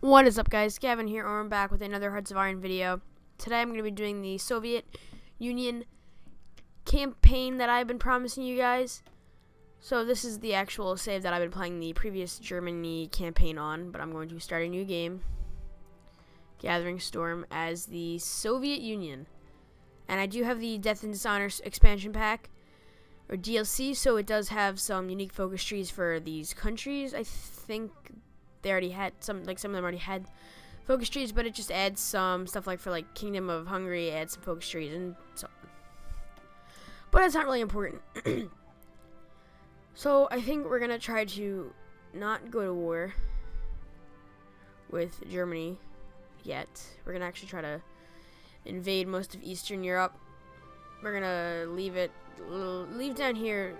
What is up, guys? Gavin here, or I'm back with another Hearts of Iron video. Today I'm going to be doing the Soviet Union campaign that I've been promising you guys. So this is the actual save that I've been playing the previous Germany campaign on, but I'm going to start a new game, Gathering Storm, as the Soviet Union. And I do have the Death and Dishonor expansion pack, or DLC, so it does have some unique focus trees for these countries. I think they already had some of them already had focus trees, but it just adds some stuff like for like Kingdom of Hungary, adds some focus trees and so. But it's not really important. So I think we're gonna try to not go to war with Germany yet. We're gonna actually try to invade most of Eastern Europe. We're gonna leave down here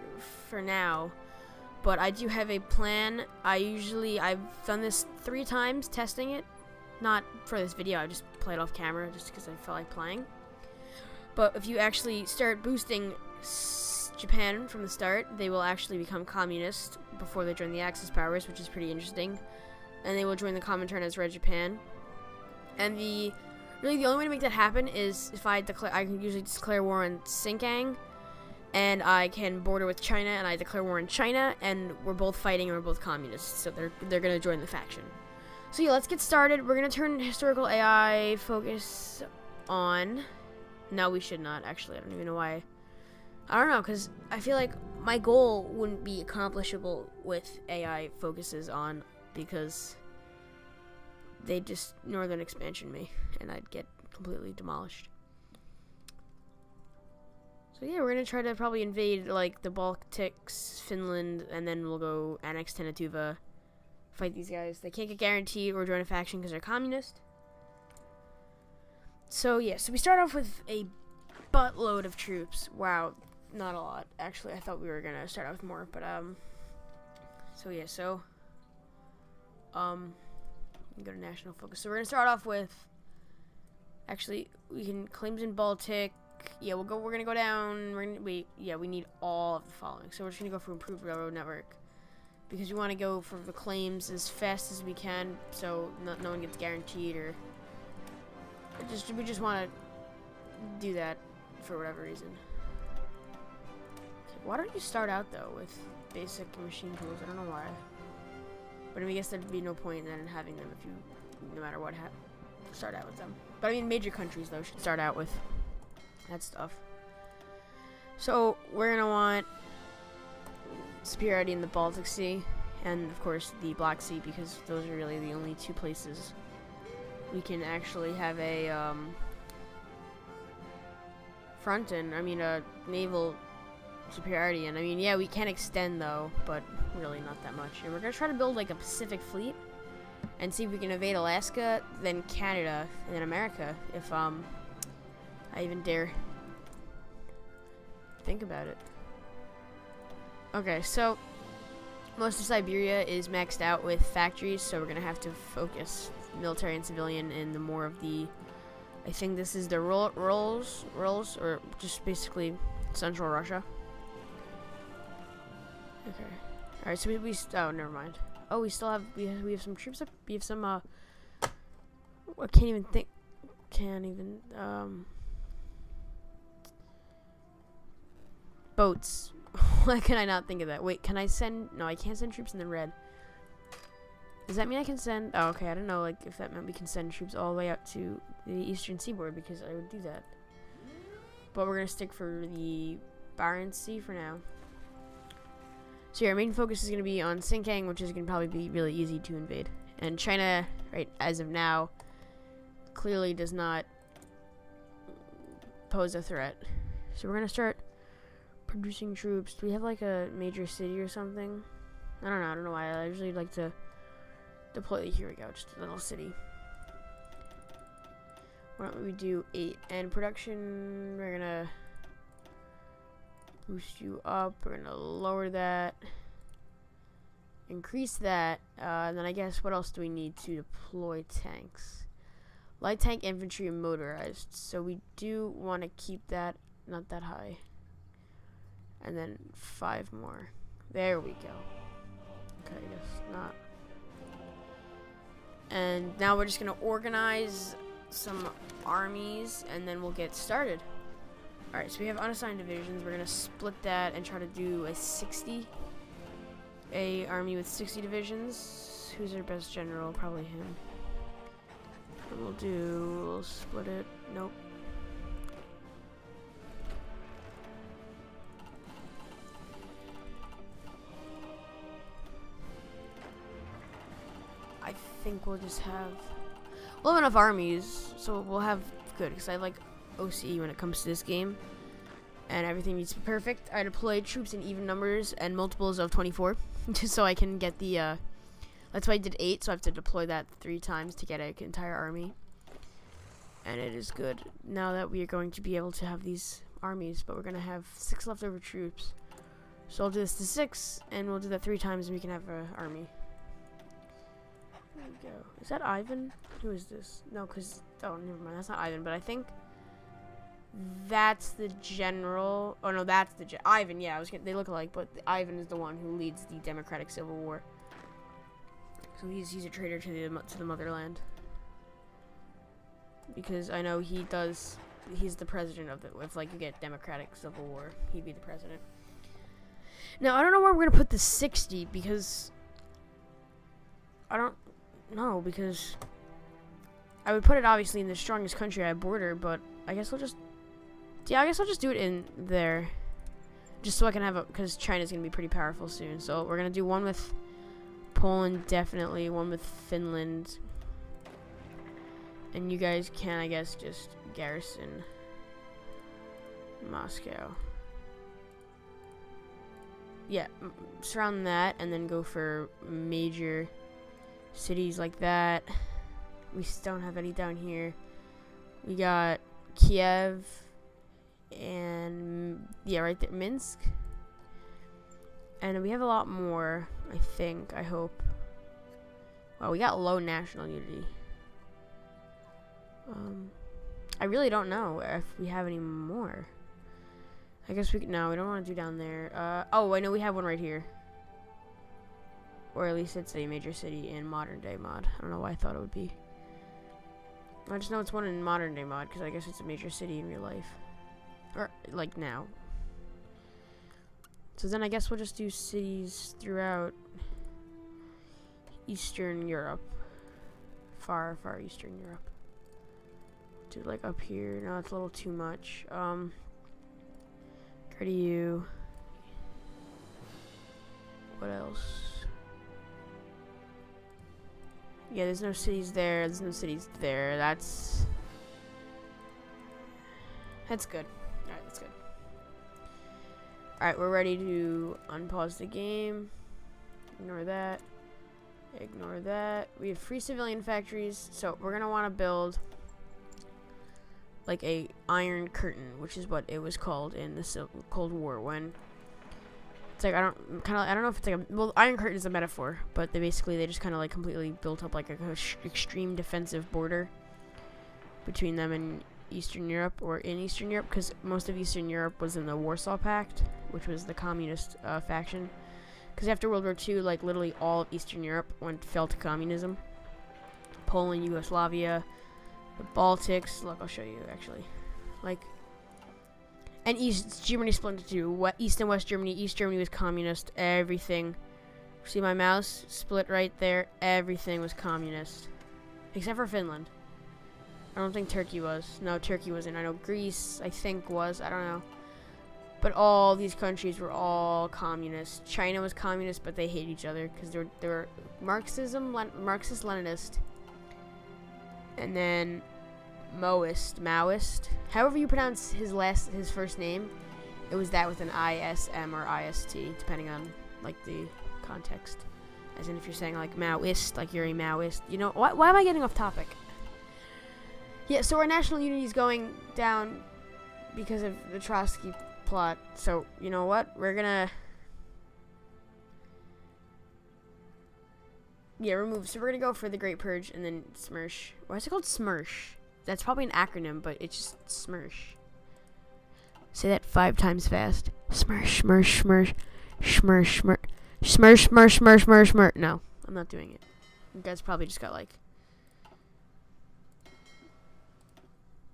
for now. But I do have a plan. I've done this 3 times, testing it. Not for this video, I just played off camera just because I felt like playing. But if you actually start boosting Japan from the start, they will actually become communist before they join the Axis powers, which is pretty interesting. And they will join the Comintern as Red Japan. And really the only way to make that happen is if I can usually declare war on Xinjiang, and I can border with China, and I declare war on China, and we're both fighting, and we're both communists, so they're gonna join the faction. So yeah, let's get started. We're gonna turn historical AI focus on. No, we should not, actually. I don't even know why. I don't know, because I feel like my goal wouldn't be accomplishable with AI focuses on, because they just northern expansion me, and I'd get completely demolished. So yeah, we're gonna try to probably invade like the Baltics, Finland, and then we'll go annex Tenatuva, fight these guys. They can't get guaranteed or join a faction because they're communist. So yeah, so we start off with a buttload of troops. Wow, not a lot. Actually, I thought we were gonna start out with more, but so yeah, so go to national focus. So we're gonna start off with, actually, we can claims in Baltic. Yeah, we're gonna go down. We need all of the following. So we're just gonna go for improved railroad network because we want to go for the claims as fast as we can, so no one gets guaranteed, or we just want to do that for whatever reason. Okay, why don't you start out though with basic machine tools? I don't know why, but I mean, I guess there'd be no point then in having them if you, no matter what, start out with them. But I mean, major countries though should start out with that stuff. So we're gonna want superiority in the Baltic Sea and of course the Black Sea, because those are really the only 2 places we can actually have a front in. I mean, a naval superiority. And I mean, yeah, we can extend though, but really not that much. And we're gonna try to build like a Pacific fleet and see if we can invade Alaska, then Canada, and then America, if I even dare think about it. Okay, so most of Siberia is maxed out with factories, so we're gonna have to focus military and civilian in the more of the, I think this is the rurals, or just basically central Russia. Okay, all right. So we oh, never mind. Oh, we still have we have some troops up. We have some I can't even think. Boats. Why can I not think of that? Wait, can I send? No, I can't send troops in the red. Does that mean I can send? Oh, okay. I don't know, like, if that meant we can send troops all the way out to the eastern seaboard, because I would do that. But we're gonna stick for the Barents Sea for now. So yeah, our main focus is gonna be on Xinjiang, which is gonna probably be really easy to invade. And China, right, as of now, clearly does not pose a threat. So we're gonna start producing troops. Do we have like a major city or something? I don't know why. I usually like to deploy. Here we go, just a little city. Why don't we do 8? And production, we're gonna boost you up. We're gonna lower that, increase that, and then I guess what else do we need to deploy tanks? Light tank, infantry, and motorized. So we do want to keep that not that high. And then 5 more. There we go. Okay, I guess not. And now we're just gonna organize some armies, and then we'll get started. Alright, so we have unassigned divisions. We're gonna split that and try to do a army with 60 divisions. Who's our best general? Probably him. We'll split it. Nope. I think we'll just we'll have enough armies, so we'll have good, because I like OCE when it comes to this game, and everything needs to be perfect. I deployed troops in even numbers and multiples of 24, just so I can get the, that's why I did 8, so I have to deploy that 3 times to get an entire army, and it is good. Now that we are going to be able to have these armies, but we're going to have 6 leftover troops, so I'll do this to 6, and we'll do that 3 times, and we can have an army. There we go. Is that Ivan? Who is this? No, because, oh, never mind, that's not Ivan, but I think that's the general. Oh no, that's the Ivan. Yeah, they look alike, but Ivan is the one who leads the Democratic Civil War. So he's a traitor to the motherland. Because I know he does. He's the president of if like you get Democratic Civil War, he'd be the president. Now I don't know where we're gonna put the 60 because I don't know, because I would put it obviously in the strongest country I border, but I guess I'll just. Yeah, I guess I'll just do it in there. Just so I can have because China's going to be pretty powerful soon. So we're going to do one with Poland, definitely. One with Finland. And you guys can, I guess, just garrison Moscow. Yeah, surround that and then go for major cities like that. We still don't have any down here. We got Kiev. And yeah, right there, Minsk. And we have a lot more, I think, I hope. Wow, we got low national unity. I really don't know if we have any more. I guess no, we don't want to do down there. Oh, I know we have one right here. Or at least it's a major city in modern day mod. I don't know why I thought it would be. I just know it's one in modern day mod because I guess it's a major city in real life. Or, like, now. So then I guess we'll just do cities throughout Eastern Europe. Far, far Eastern Europe. Do, like, up here. No, it's a little too much. Go to you. What else? Yeah, there's no cities there. There's no cities there. That's good. Alright, that's good. Alright, we're ready to unpause the game. Ignore that. Ignore that. We have free civilian factories, so we're gonna want to build like a iron curtain, which is what it was called in the Cold War. When it's like I don't know if it's like well, iron curtain is a metaphor, but they just kind of like completely built up like a extreme defensive border between them and Eastern Europe, or in Eastern Europe, because most of Eastern Europe was in the Warsaw Pact, which was the communist faction. Because after World War II, like literally all of Eastern Europe fell to communism. Poland, Yugoslavia, the Baltics. Look, I'll show you actually. Like, and Germany split into two: East and West Germany. East Germany was communist. Everything. See my mouse? Split right there. Everything was communist, except for Finland. I don't think Turkey was. No, Turkey wasn't. I know Greece, I think, was. I don't know. But all these countries were all communist. China was communist, but they hate each other because they were Marxist-Leninist. And then Maoist. However you pronounce his first name, it was that with an ISM or IST, depending on like the context. As in if you're saying like Maoist, like you're a Maoist. You know, why am I getting off topic? Yeah, so our national unity is going down because of the Trotsky plot. So, you know what? We're gonna... Yeah, remove. So we're gonna go for the Great Purge and then SMERSH. Why is it called SMERSH? That's probably an acronym, but it's just SMERSH. Say that 5 times fast. SMERSH, SMERSH, SMERSH, SMERSH, SMERSH, SMERSH, SMERSH, SMERSH, SMERSH, SMERSH. No, I'm not doing it. You guys probably just got like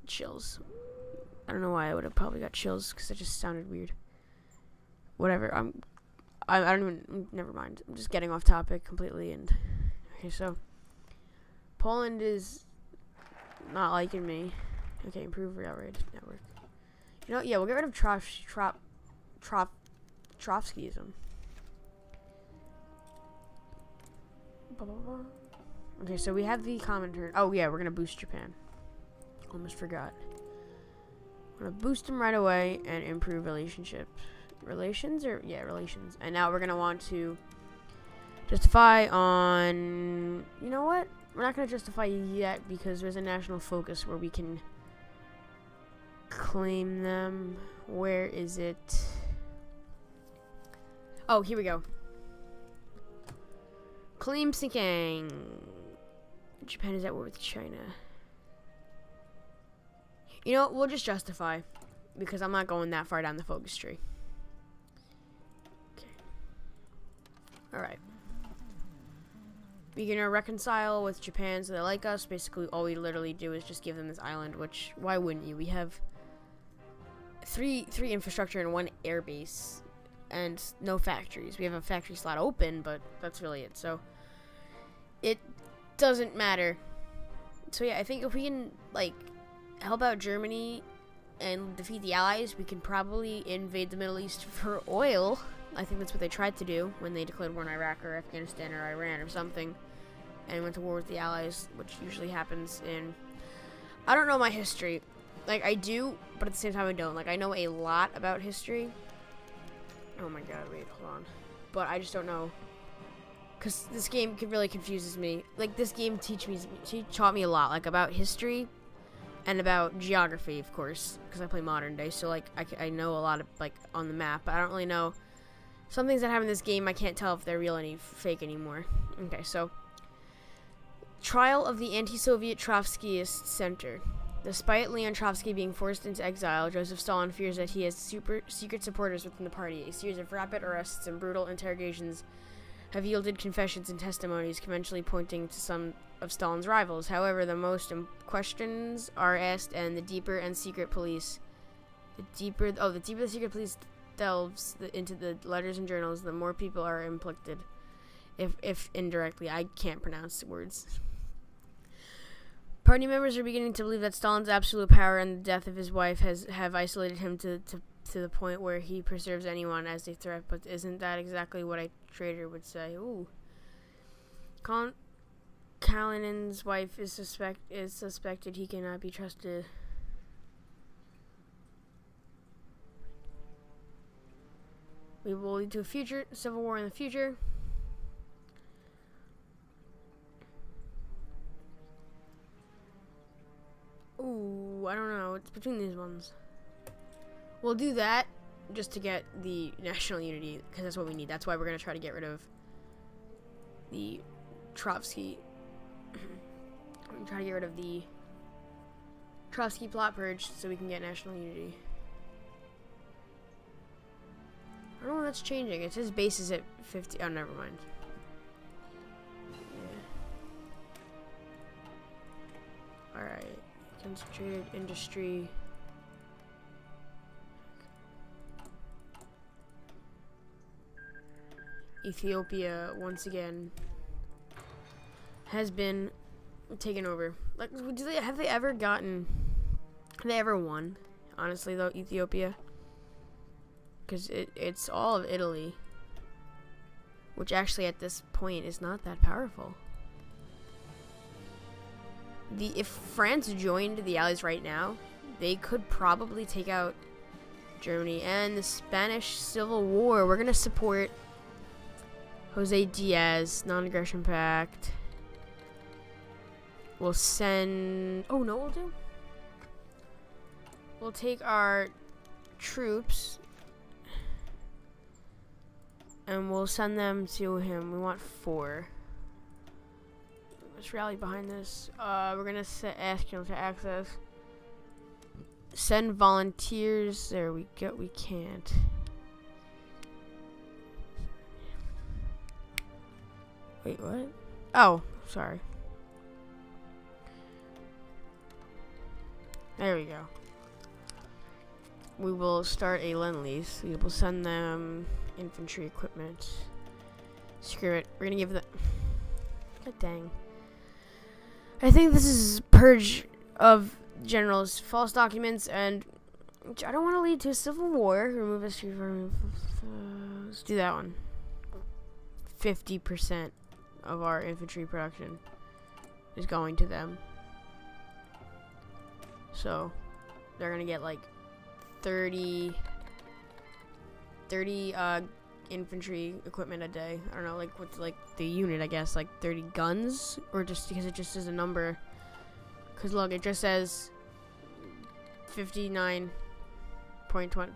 chills. I don't know why I would have probably got chills, because it just sounded weird. Whatever. I don't even. Never mind. I'm just getting off topic completely. And okay, so Poland is not liking me. Okay, improve railroad network. You know, yeah, we'll get rid of Trotskyism. Okay, so we have the common turn. Oh yeah, we're gonna boost Japan. Almost forgot. We're gonna boost them right away and improve relationship. Relations. And now we're gonna want to justify on. You know what? We're not gonna justify yet because there's a national focus where we can claim them. Where is it? Oh, here we go. Claim sinking. Japan is at war with China. You know, we'll just justify because I'm not going that far down the focus tree. Okay. Alright. We're gonna reconcile with Japan so they like us. Basically, all we literally do is just give them this island, which, why wouldn't you? We have three infrastructure and 1 air base. And no factories. We have a factory slot open, but that's really it. So it doesn't matter. So yeah, I think if we can like help out Germany and defeat the Allies, we can probably invade the Middle East for oil. I think that's what they tried to do when they declared war in Iraq or Afghanistan or Iran or something, and went to war with the Allies, which usually happens in. I don't know my history. Like I do, but at the same time I don't. Like I know a lot about history. Oh my god, wait, hold on. But I just don't know. Because this game really confuses me. Like, this game taught me a lot, like, about history and about geography, of course. Because I play modern day, so, like, I know a lot of, like, on the map. But I don't really know. Some things that happen in this game, I can't tell if they're real or fake anymore. Okay, so. Trial of the anti-Soviet Trotskyist Center. Despite Leon Trotsky being forced into exile, Joseph Stalin fears that he has secret supporters within the party. A series of rapid arrests and brutal interrogations have yielded confessions and testimonies conventionally pointing to some of Stalin's rivals. However, the most questions are asked, and the deeper the secret police delves into the letters and journals, the more people are implicated, if indirectly. I can't pronounce the words. Party members are beginning to believe that Stalin's absolute power and the death of his wife have isolated him to the point where he preserves anyone as a threat. But isn't that exactly what a traitor would say? Ooh. Kalinin's wife is suspected. He cannot be trusted. We will lead to a future civil war in the future. Ooh, I don't know. It's between these ones. We'll do that just to get the national unity, because that's what we need. That's why we're going to try to get rid of the Trotsky. Try to get rid of the Trotsky plot purge so we can get national unity. I don't know when that's changing. It says base is at 50. Oh, never mind. Yeah. Alright. Concentrated industry. Ethiopia once again has been taken over. Like, have they ever won? Honestly, though, Ethiopia, because it's all of Italy, which actually at this point is not that powerful. If France joined the Allies right now, they could probably take out Germany. And the Spanish Civil War, we're gonna support Jose Diaz, non-aggression pact. We'll send. Oh no, we'll do. We'll take our troops and we'll send them to him. We want 4. Let's rally behind this. We're gonna ask him to access. Send volunteers. There we go. We can't. Wait, what? Oh, sorry. There we go. We will start a lend-lease. We will send them infantry equipment. Screw it. We're gonna give them... God dang. I think this is purge of generals, false documents, and I don't want to lead to a civil war. Remove history from... let's do that one. 50% of our infantry production is going to them. So, they're gonna get like 30 infantry equipment a day. I don't know, like what's like the unit, I guess, like 30 guns, or just because it just says a number. Cause look, it just says 59.20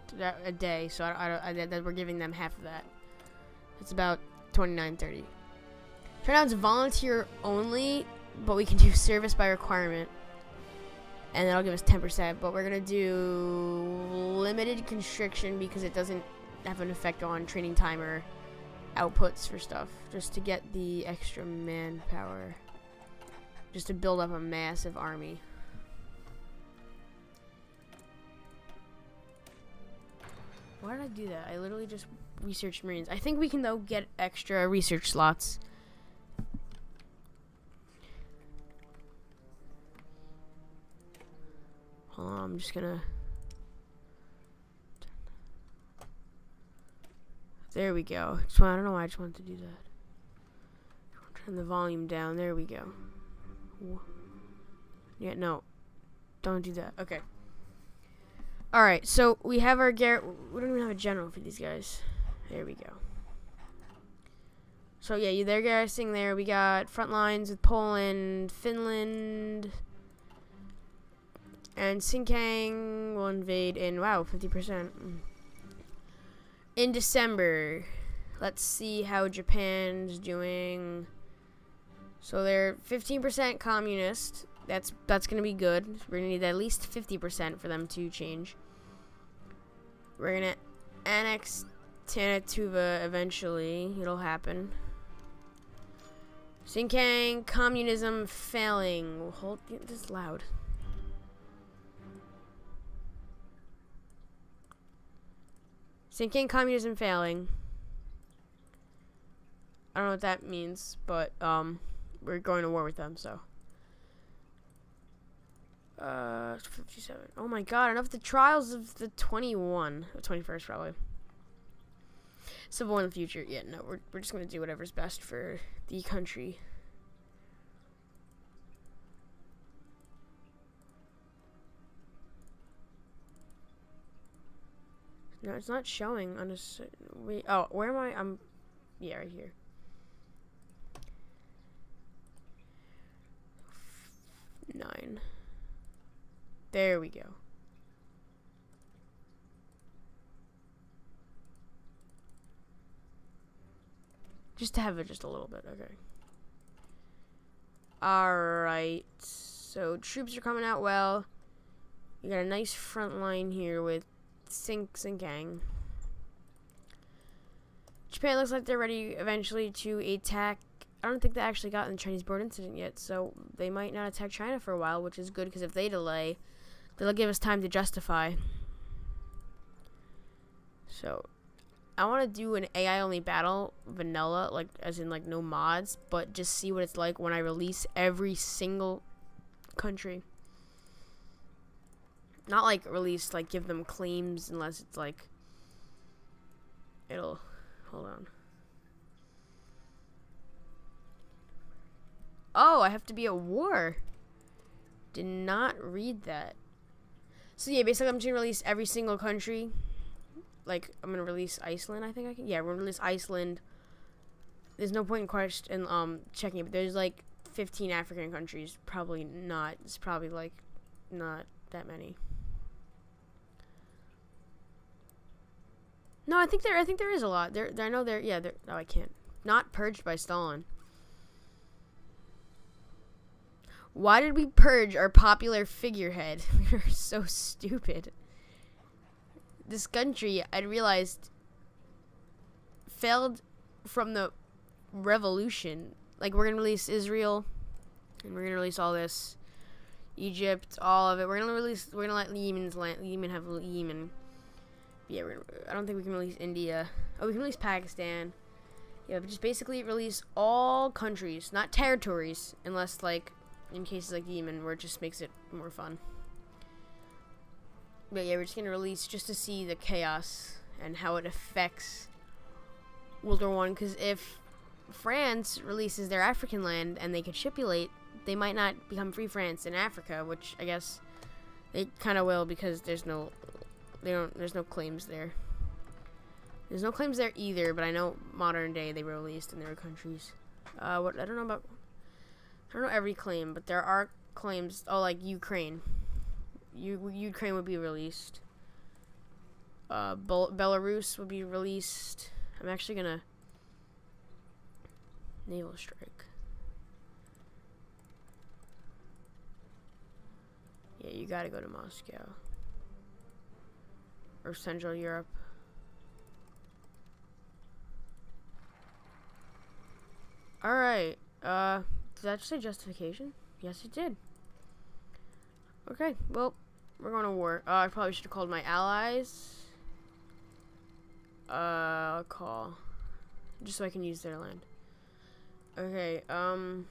a day. So that we're giving them half of that. It's about 29.30. Turn out it's volunteer only, but we can do service by requirement. And that'll give us 10%, but we're gonna do limited constriction because it doesn't have an effect on training time or outputs for stuff. Just to get the extra manpower. Just to build up a massive army. Why did I do that? I literally just researched Marines. I think we can, though, get extra research slots. Hold on, I'm just gonna... There we go. I don't know why I just wanted to do that. Turn the volume down. There we go. Yeah, no. Don't do that. Okay. Alright, so we have our Garrett. We don't even have a general for these guys. There we go. So, yeah, they're garrisoning there. We got front lines with Poland, Finland, and Sinkang will invade in, wow, 50%. In December. Let's see how Japan's doing. So they're 15% communist. That's going to be good. We're going to need at least 50% for them to change. We're going to annex Tanatuva eventually. It'll happen. Sinkang, communism failing. We'll hold this loud. Sinkang, communism failing. I don't know what that means, but we're going to war with them, so. 57. Oh my god, enough the trials of the 21. 21st, probably. Civil war in the future. Yeah, no, we're just going to do whatever's best for the country. No, it's not showing on a... Wait, oh, where am I? Yeah, right here. Nine. There we go. Just to have it just a little bit, okay. Alright, so troops are coming out well. We got a nice front line here with Sinkang. Japan looks like they're ready eventually to attack. I don't think they actually got in the Chinese border incident yet, so they might not attack China for a while, which is good because if they delay, they'll give us time to justify. So, I want to do an AI only battle, vanilla, like as in like no mods, but just see what it's like when I release every single country. Not like release, like give them claims unless it's like it'll hold on. Oh, I have to be at war. Did not read that. So yeah, basically I'm just gonna release every single country. Like I'm gonna release Iceland, I think I can. Yeah, we're gonna release Iceland. There's no point in checking it, but there's like 15 African countries. Probably not. It's probably like not that many. No, I think there is a lot. I know there. Yeah, there. Oh, I can't. Not purged by Stalin. Why did we purge our popular figurehead? We were so stupid. This country, I realized, failed from the revolution. Like, we're gonna release Israel, and we're gonna release all this. Egypt, all of it. We're gonna release. We're gonna let Yemen's land. Yemen have Yemen. Yeah, I don't think we can release India. Oh, we can release Pakistan. Yeah, but just basically release all countries, not territories, unless like in cases like Yemen, where it just makes it more fun. But yeah, we're just gonna release just to see the chaos and how it affects World War One. Because if France releases their African land and they capitulate, they might not become Free France in Africa, which I guess they kind of will because there's no claims there. There's no claims there either, but I know modern day they were released in their countries. I don't know every claim, but there are claims. Oh, like Ukraine. Ukraine would be released. Belarus would be released. I'm actually gonna naval strike. Yeah, you gotta go to Moscow or Central Europe. All right. Did that just say justification? Yes, it did. Okay, well, we're going to war. I probably should have called my allies. I'll call. Just so I can use their land. Okay, an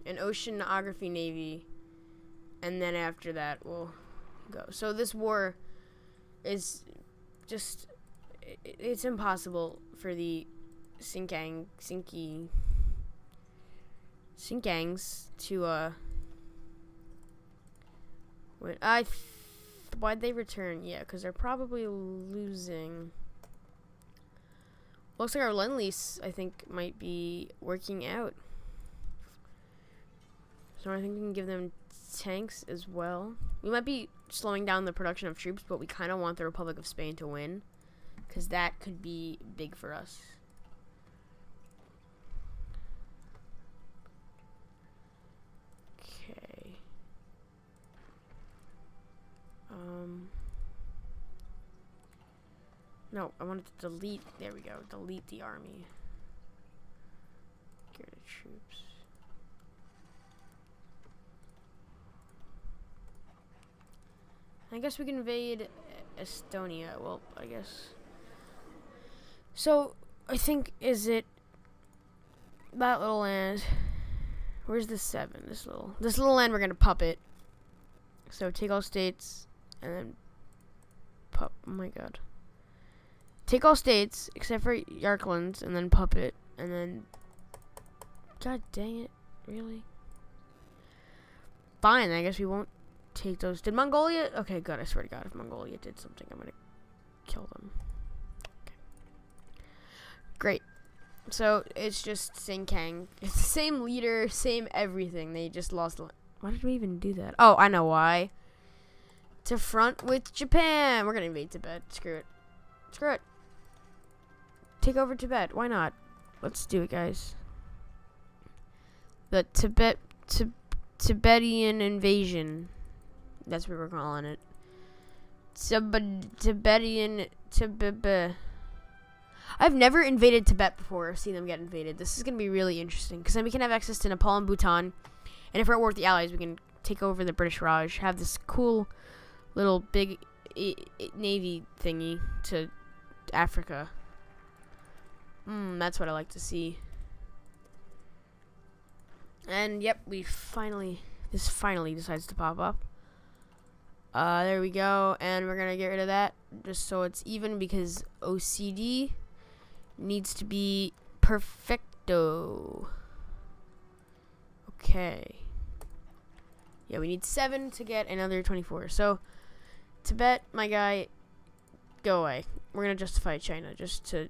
oceanography navy. And then after that, we'll go. So this war is just... It's impossible for the Sinkangs to, why'd they return? Yeah, because they're probably losing. Looks like our Lend-Lease, I think, might be working out. So I think we can give them tanks as well. We might be slowing down the production of troops, but we kind of want the Republic of Spain to win, because that could be big for us. Okay. No, I wanted to delete. There we go. Delete the army. Get rid of troops. I guess we can invade Estonia. Well, I guess. So, I think, is it that little land? Where's the 7? This little land we're gonna puppet. So take all states and then oh my god. Take all states except for Yarklands and then puppet and then god dang it, really? Fine, I guess we won't take those. Did Mongolia? Okay, good, I swear to god, if Mongolia did something, I'm gonna kill them. Okay. Great. So it's just Sinkang. It's the same leader, same everything. They just lost. Why did we even do that? Oh, I know why. To front with Japan. We're gonna invade Tibet. Screw it. Screw it. Take over Tibet. Why not? Let's do it, guys. The Tibetan invasion. That's what we're calling it. Tibetan. I've never invaded Tibet before or seen them get invaded. This is going to be really interesting because then we can have access to Nepal and Bhutan. And if we're at war with the Allies, we can take over the British Raj, have this cool little big navy thingy to Africa. That's what I like to see. And yep, this finally decides to pop up. There we go. And we're going to get rid of that just so it's even because OCD needs to be perfecto. Okay. Yeah, we need 7 to get another 24. So, Tibet, my guy, go away. We're going to justify China just to...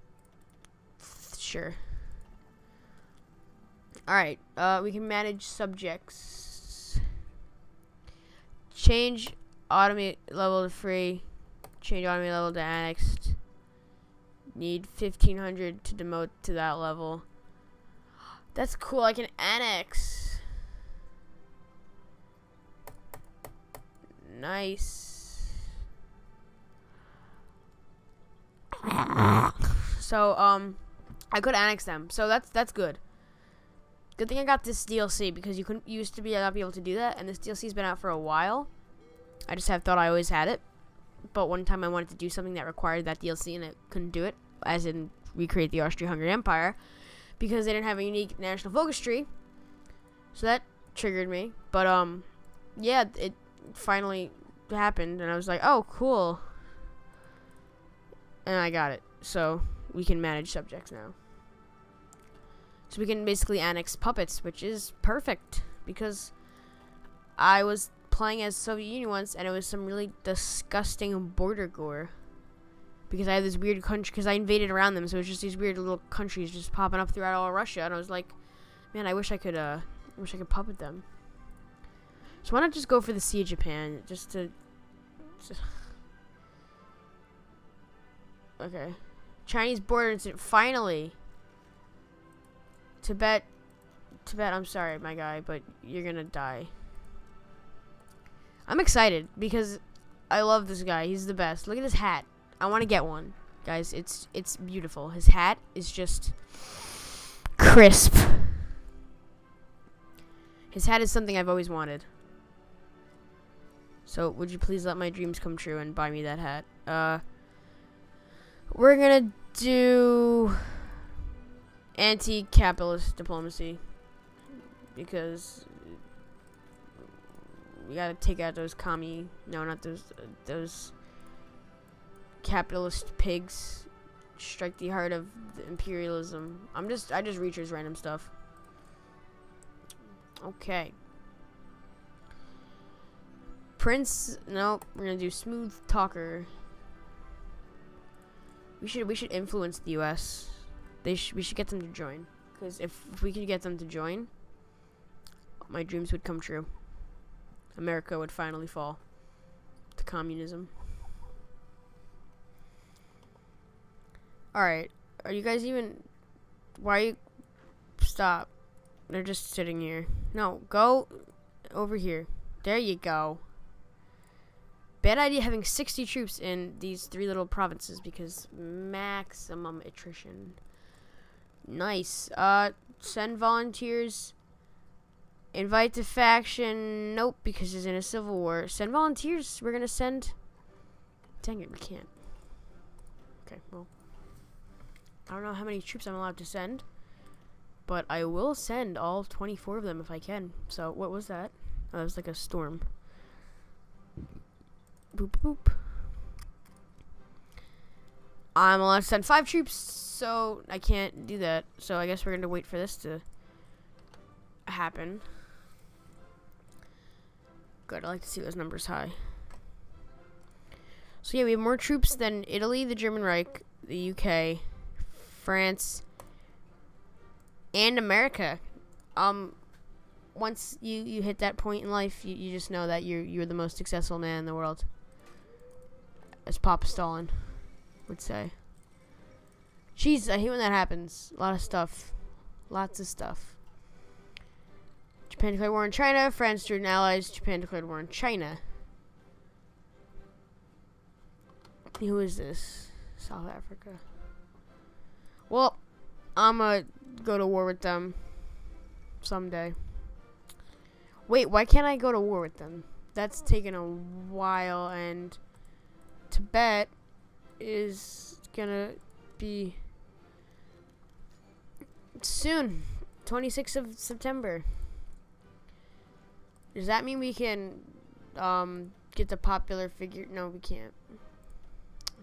Sure. Alright, we can manage subjects. Change automate level to free. Change automate level to annexed. Need 1500 to demote to that level. That's cool. I can annex. Nice. So I could annex them. So that's good. Good thing I got this DLC because you used to not be able to do that, and this DLC's been out for a while. I just thought I always had it, but one time I wanted to do something that required that DLC and it couldn't do it, as in recreate the Austro-Hungarian Empire, because they didn't have a unique national focus tree. So that triggered me, but yeah, it finally happened, and I was like, oh, cool, and I got it. So we can manage subjects now. So we can basically annex puppets, which is perfect, because I was playing as Soviet Union once, and it was some really disgusting border gore. Because I had this weird country, because I invaded around them, so it was just these weird little countries just popping up throughout all of Russia, and I was like, man, I wish I could puppet them. So why not just go for the Sea of Japan, okay. Chinese border incident, finally. Tibet, I'm sorry, my guy, but you're gonna die. I'm excited because I love this guy. He's the best. Look at his hat. I want to get one. Guys, it's beautiful. His hat is just crisp. His hat is something I've always wanted. So, would you please let my dreams come true and buy me that hat? We're gonna do anti-capitalist diplomacy, because we gotta take out those those capitalist pigs. Strike the heart of the imperialism. I just reach random stuff. Okay. Prince, no, we're gonna do smooth talker. We should influence the US. We should get them to join, because if we could get them to join, my dreams would come true. America would finally fall to communism. Alright, are you guys even... Why are you... Stop. They're just sitting here. No, go over here. There you go. Bad idea having 60 troops in these 3 little provinces, because maximum attrition. Nice. Send volunteers. Invite the faction. Nope, because it's in a civil war. Send volunteers. We're gonna send... Dang it, we can't. Okay, well. I don't know how many troops I'm allowed to send, but I will send all 24 of them if I can. So, what was that? Oh, that was like a storm. Boop, boop. I'm allowed to send 5 troops, so I can't do that. So, I guess we're going to wait for this to happen. Good, I like to see those numbers high. So, yeah, we have more troops than Italy, the German Reich, the UK, France, and America. Once you hit that point in life, you just know that you're the most successful man in the world, as Papa Stalin would say. Jeez, I hate when that happens. A lot of stuff. Lots of stuff. Japan declared war on China. France joined allies. Japan declared war on China. Who is this? South Africa. Well, I'm gonna go to war with them someday. Wait, why can't I go to war with them? That's taken a while, and Tibet is gonna be soon, 26th of September. Does that mean we can get the popular figure? No, we can't.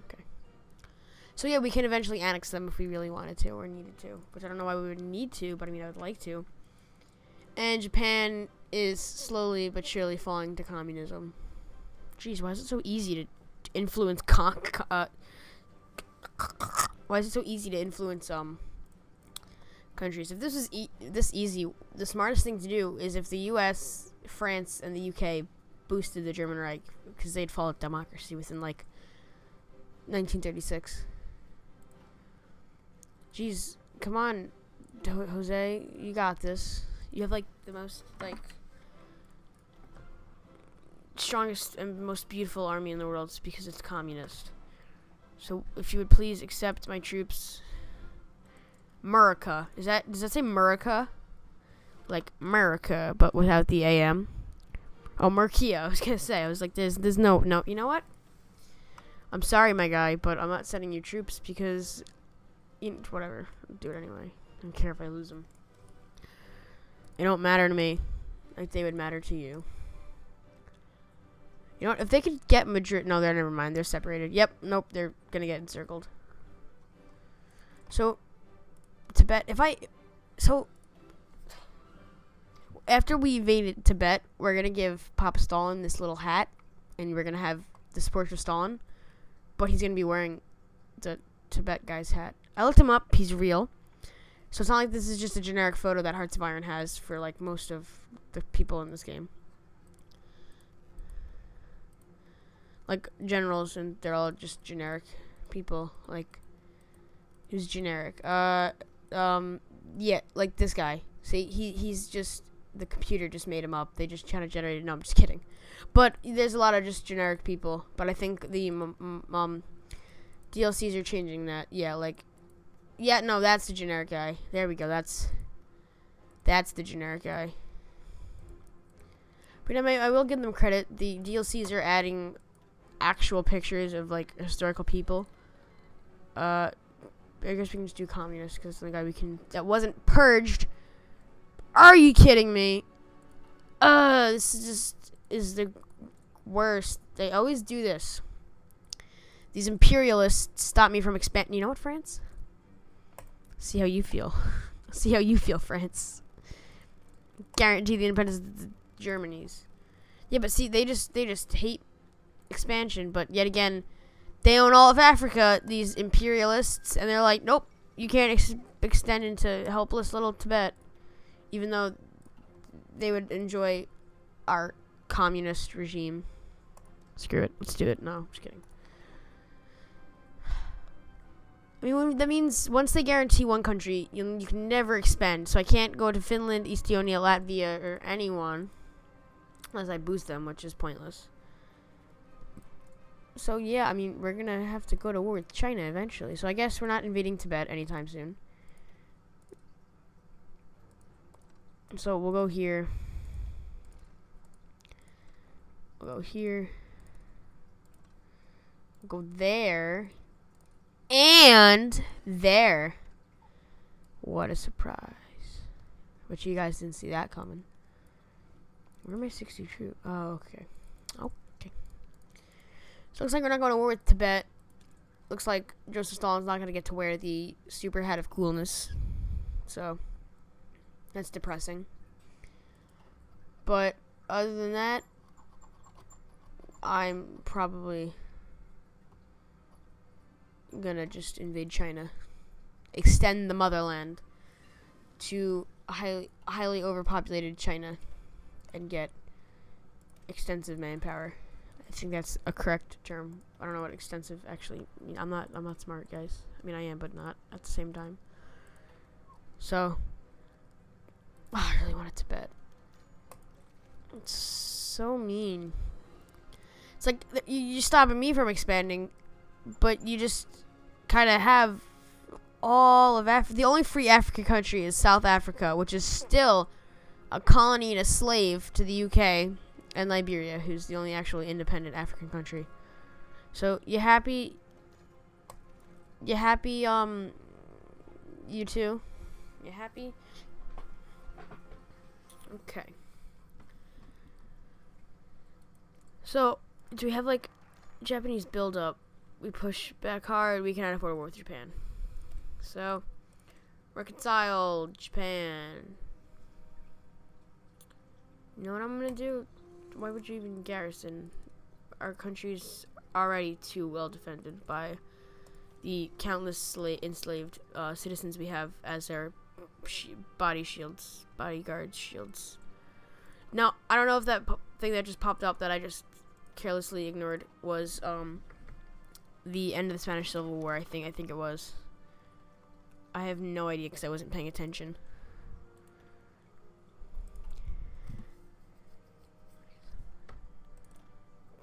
Okay. So yeah, we can eventually annex them if we really wanted to or needed to, which I don't know why we would need to, but I mean I would like to. And Japan is slowly but surely falling to communism. Jeez, why is it so easy to influence why is it so easy to influence countries? If this was this easy, the smartest thing to do is if the US, France, and the UK boosted the German Reich, because they'd fall to democracy within like 1936. Jeez, come on, Jose, you got this. You have like the most like strongest and most beautiful army in the world. It's because it's communist. So if you would please accept my troops. Murica. Does that say Murica? like America, but without the AM. Oh, Murkia. I was gonna say. I was like, there's no. You know what? I'm sorry, my guy, but I'm not sending you troops because, whatever. I'll do it anyway. I don't care if I lose them. They don't matter to me, like they would matter to you. You know what? If they could get Madrid, no, they're never mind. They're separated. Yep. Nope. They're gonna get encircled. So, Tibet. After we invaded Tibet, we're gonna give Papa Stalin this little hat, and we're gonna have this portrait of Stalin, but he's gonna be wearing the Tibet guy's hat. I looked him up. He's real. So it's not like this is just a generic photo that Hearts of Iron has for like most of the people in this game. Like generals, and they're all just generic people. Like, who's generic? Yeah, like this guy. See, he's just, the computer just made him up. They just kind of generated. No, I'm just kidding. But there's a lot of just generic people. But I think the DLCs are changing that. Yeah, like, yeah, no, that's the generic guy. There we go. That's the generic guy. But I will give them credit. The DLCs are adding actual pictures of like historical people. I guess we can just do communists because the guy that wasn't purged. Are you kidding me? This is the worst. They always do this. These imperialists stop me from expanding. You know what, France? See how you feel. See how you feel, France. Guarantee the independence of the Germany's. Yeah, but see, they just hate expansion, but yet again, they own all of Africa, these imperialists, and they're like, nope, you can't extend into helpless little Tibet, even though they would enjoy our communist regime. Screw it, let's do it. No, I'm just kidding. I mean, that means once they guarantee one country, you can never expand. So I can't go to Finland, Estonia, Latvia, or anyone unless I boost them, which is pointless. So yeah, I mean, we're gonna have to go to war with China eventually. So I guess we're not invading Tibet anytime soon. So we'll go here. We'll go here. We'll go there. And there. What a surprise. But you guys didn't see that coming. Where are my 60 troops? Oh, okay. Okay. So looks like we're not going to war with Tibet. Looks like Joseph Stalin's not going to get to wear the super hat of coolness. So, that's depressing. But, other than that, I'm probably gonna just invade China, extend the motherland to highly overpopulated China, and get extensive manpower. I think that's a correct term. I don't know what extensive actually means. I'm not smart, guys. I mean, I am, but not at the same time. So, I really wanted to bet. It's so mean. It's like you're stopping me from expanding, but you just kind of have all of Africa. The only free African country is South Africa, which is still a colony and a slave to the UK and Liberia, who's the only actually independent African country. So, you happy? You happy, you two? You happy? Okay. So, do we have, like, Japanese build-up? We push back hard, we cannot afford a war with Japan. So, reconcile Japan. You know what I'm gonna do? Why would you even garrison? Our country's already too well defended by the countless enslaved citizens we have as our bodyguards shields. Now, I don't know if that thing that just popped up that I just carelessly ignored was the end of the Spanish Civil War. I think it was. I have no idea because I wasn't paying attention.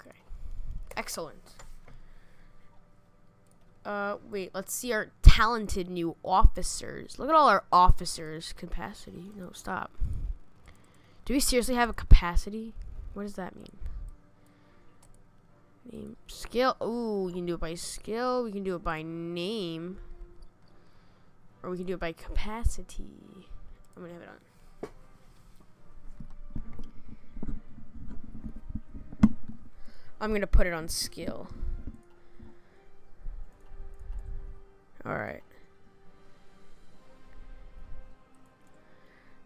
Okay. Excellent. Wait, let's see our talented new officers. Look at all our officers. Capacity. No, stop. Do we seriously have a capacity? What does that mean? Name, skill. Ooh, we can do it by skill. We can do it by name. Or we can do it by capacity. I'm gonna have it on. I'm gonna put it on skill. Alright.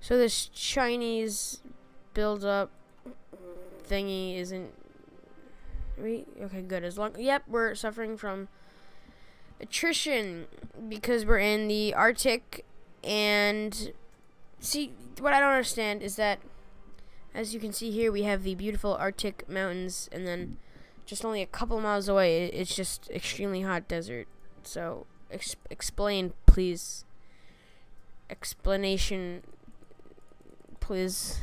So this Chinese build-up thingy isn't... Okay, good. As long... Yep, we're suffering from attrition because we're in the Arctic. And see, what I don't understand is that, as you can see here, we have the beautiful Arctic mountains, and then just only a couple miles away, it's just extremely hot desert. So, explain, please. Explanation, please.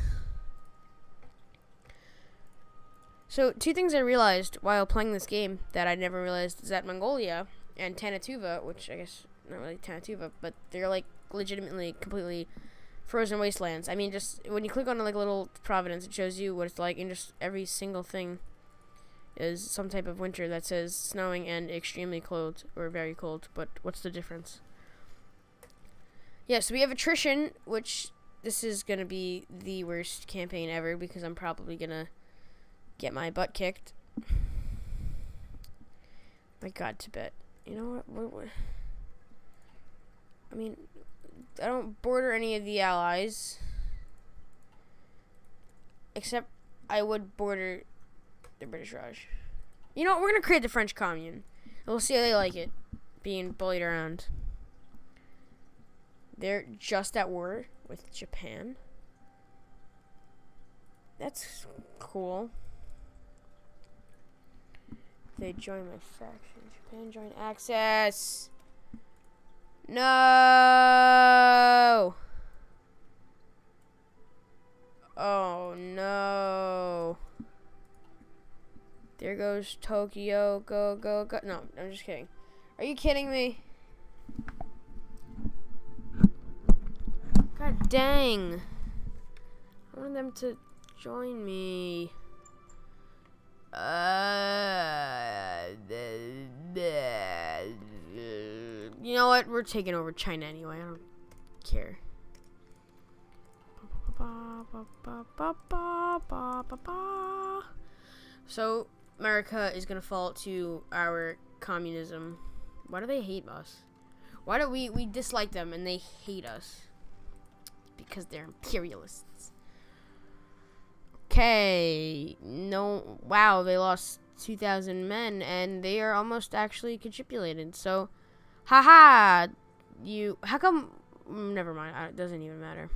So, two things I realized while playing this game that I never realized is that Mongolia and Tanatuva, which I guess not really Tanatuva, but they're like legitimately completely frozen wastelands. I mean, just when you click on like a little province, it shows you what it's like, and just every single thing is some type of winter that says snowing and extremely cold or very cold. But what's the difference? Yeah, so we have attrition, which this is gonna be the worst campaign ever because I'm probably gonna get my butt kicked. My God, Tibet. You know what? I mean, I don't border any of the allies. Except I would border the British Raj. You know what? We're going to create the French Commune. And we'll see how they like it. Being bullied around. They're just at war with Japan. That's cool. They join my faction. Japan join Axis. No. Oh no. There goes Tokyo. Go, go, go. No, I'm just kidding. Are you kidding me? God dang. I wanted them to join me. You know what? We're taking over China anyway. I don't care. So America is gonna fall to our communism. Why do they hate us? Why do we dislike them and they hate us? Because they're imperialists. Okay. No. Wow, they lost 2,000 men and they are almost actually capitulated. So, haha. How come? Never mind. It doesn't even matter.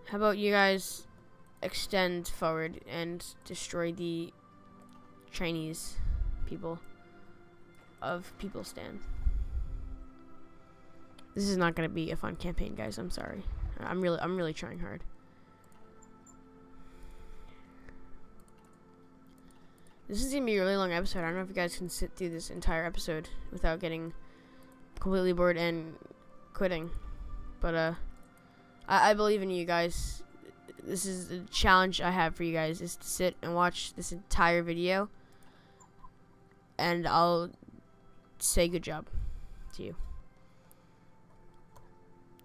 How about you guys extend forward and destroy the Chinese people of Peoplestan? This is not going to be a fun campaign, guys. I'm sorry. I'm really trying hard. This is going to be a really long episode. I don't know if you guys can sit through this entire episode without getting completely bored and quitting. But, I believe in you guys. This is the challenge I have for you guys, is to sit and watch this entire video. And I'll say good job to you.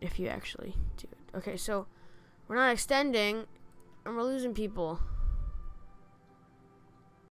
If you actually do it. Okay, so we're not extending, and we're losing people.